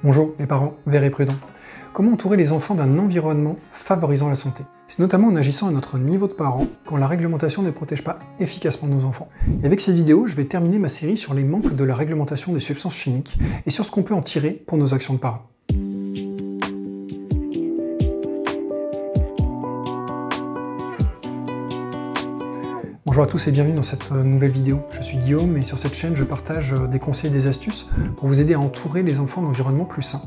Bonjour les parents verts et prudents. Comment entourer les enfants d'un environnement favorisant la santé? C'est notamment en agissant à notre niveau de parents quand la réglementation ne protège pas efficacement nos enfants. Et avec cette vidéo, je vais terminer ma série sur les manques de la réglementation des substances chimiques et sur ce qu'on peut en tirer pour nos actions de parents. Bonjour à tous et bienvenue dans cette nouvelle vidéo. Je suis Guillaume et sur cette chaîne je partage des conseils et des astuces pour vous aider à entourer les enfants d'environnements plus sains,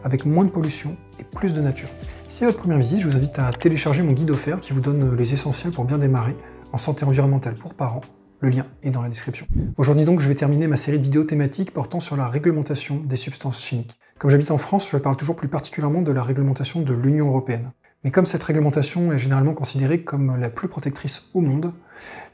avec moins de pollution et plus de nature. Si c'est votre première visite, je vous invite à télécharger mon guide offert qui vous donne les essentiels pour bien démarrer en santé environnementale pour parents. Le lien est dans la description. Aujourd'hui donc, je vais terminer ma série de vidéos thématiques portant sur la réglementation des substances chimiques. Comme j'habite en France, je parle toujours plus particulièrement de la réglementation de l'Union européenne. Mais comme cette réglementation est généralement considérée comme la plus protectrice au monde,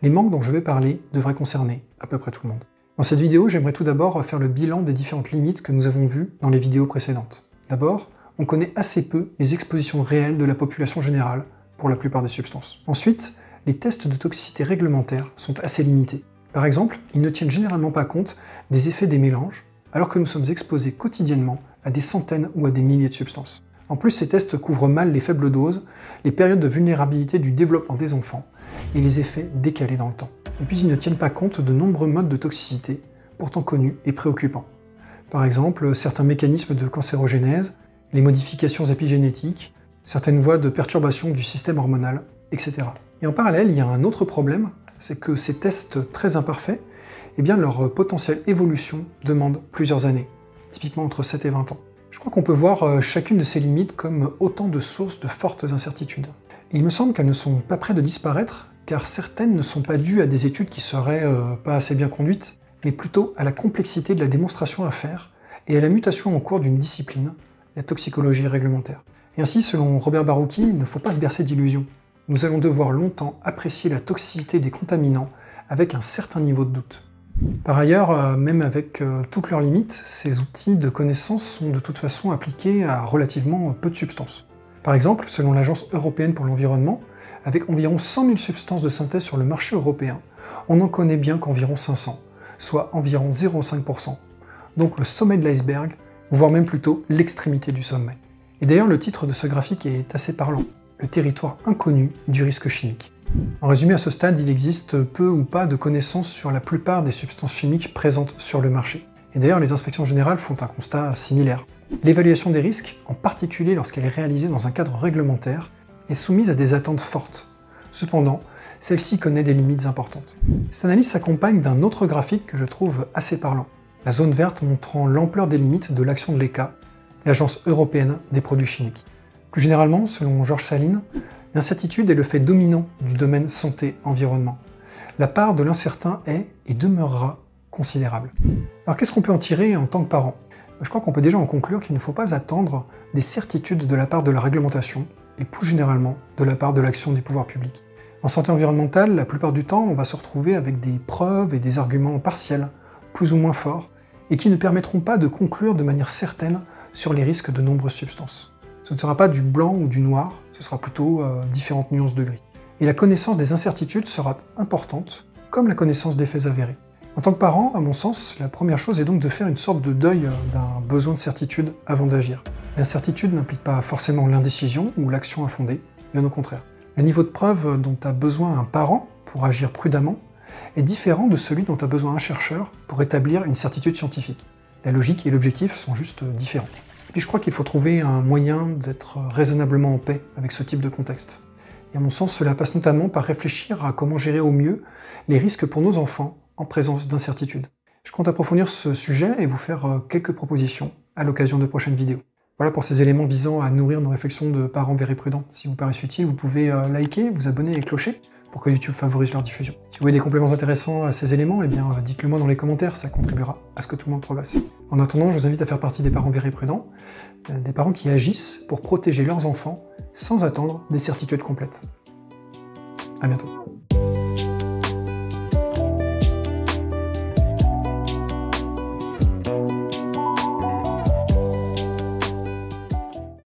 les manques dont je vais parler devraient concerner à peu près tout le monde. Dans cette vidéo, j'aimerais tout d'abord faire le bilan des différentes limites que nous avons vues dans les vidéos précédentes. D'abord, on connaît assez peu les expositions réelles de la population générale pour la plupart des substances. Ensuite, les tests de toxicité réglementaires sont assez limités. Par exemple, ils ne tiennent généralement pas compte des effets des mélanges, alors que nous sommes exposés quotidiennement à des centaines ou à des milliers de substances. En plus, ces tests couvrent mal les faibles doses, les périodes de vulnérabilité du développement des enfants et les effets décalés dans le temps. Et puis, ils ne tiennent pas compte de nombreux modes de toxicité, pourtant connus et préoccupants. Par exemple, certains mécanismes de cancérogénèse, les modifications épigénétiques, certaines voies de perturbation du système hormonal, etc. Et en parallèle, il y a un autre problème, c'est que ces tests très imparfaits, leur potentielle évolution demande plusieurs années, typiquement entre 7 et 20 ans. Je crois qu'on peut voir chacune de ces limites comme autant de sources de fortes incertitudes. Et il me semble qu'elles ne sont pas près de disparaître, car certaines ne sont pas dues à des études qui seraient pas assez bien conduites, mais plutôt à la complexité de la démonstration à faire et à la mutation en cours d'une discipline, la toxicologie réglementaire. Et ainsi, selon Robert Barouki, il ne faut pas se bercer d'illusions. Nous allons devoir longtemps apprécier la toxicité des contaminants avec un certain niveau de doute. Par ailleurs, même avec toutes leurs limites, ces outils de connaissance sont de toute façon appliqués à relativement peu de substances. Par exemple, selon l'Agence européenne pour l'environnement, avec environ 100 000 substances de synthèse sur le marché européen, on n'en connaît bien qu'environ 500, soit environ 0,5%. Donc le sommet de l'iceberg, voire même plutôt l'extrémité du sommet. Et d'ailleurs, le titre de ce graphique est assez parlant, le territoire inconnu du risque chimique. En résumé, à ce stade, il existe peu ou pas de connaissances sur la plupart des substances chimiques présentes sur le marché. Et d'ailleurs, les inspections générales font un constat similaire. L'évaluation des risques, en particulier lorsqu'elle est réalisée dans un cadre réglementaire, est soumise à des attentes fortes. Cependant, celle-ci connaît des limites importantes. Cette analyse s'accompagne d'un autre graphique que je trouve assez parlant. La zone verte montrant l'ampleur des limites de l'action de l'ECHA, l'Agence européenne des produits chimiques. Plus généralement, selon Georges Saline, l'incertitude est le fait dominant du domaine santé-environnement. La part de l'incertain est et demeurera considérable. Alors qu'est-ce qu'on peut en tirer en tant que parent? Je crois qu'on peut déjà en conclure qu'il ne faut pas attendre des certitudes de la part de la réglementation et plus généralement de la part de l'action des pouvoirs publics. En santé environnementale, la plupart du temps, on va se retrouver avec des preuves et des arguments partiels, plus ou moins forts, et qui ne permettront pas de conclure de manière certaine sur les risques de nombreuses substances. Ce ne sera pas du blanc ou du noir, ce sera plutôt différentes nuances de gris. Et la connaissance des incertitudes sera importante, comme la connaissance des faits avérés. En tant que parent, à mon sens, la première chose est donc de faire une sorte de deuil d'un besoin de certitude avant d'agir. L'incertitude n'implique pas forcément l'indécision ou l'action infondée, bien au contraire. Le niveau de preuve dont a besoin un parent pour agir prudemment est différent de celui dont a besoin un chercheur pour établir une certitude scientifique. La logique et l'objectif sont juste différents. Puis je crois qu'il faut trouver un moyen d'être raisonnablement en paix avec ce type de contexte. Et à mon sens, cela passe notamment par réfléchir à comment gérer au mieux les risques pour nos enfants en présence d'incertitudes. Je compte approfondir ce sujet et vous faire quelques propositions à l'occasion de prochaines vidéos. Voilà pour ces éléments visant à nourrir nos réflexions de parents verts et prudents. Si vous paraissent utiles, vous pouvez liker, vous abonner et clocher pour que YouTube favorise leur diffusion. Si vous voyez des compléments intéressants à ces éléments, dites-le moi dans les commentaires, ça contribuera à ce que tout le monde progresse. En attendant, je vous invite à faire partie des parents verts et prudents, des parents qui agissent pour protéger leurs enfants sans attendre des certitudes complètes. À bientôt.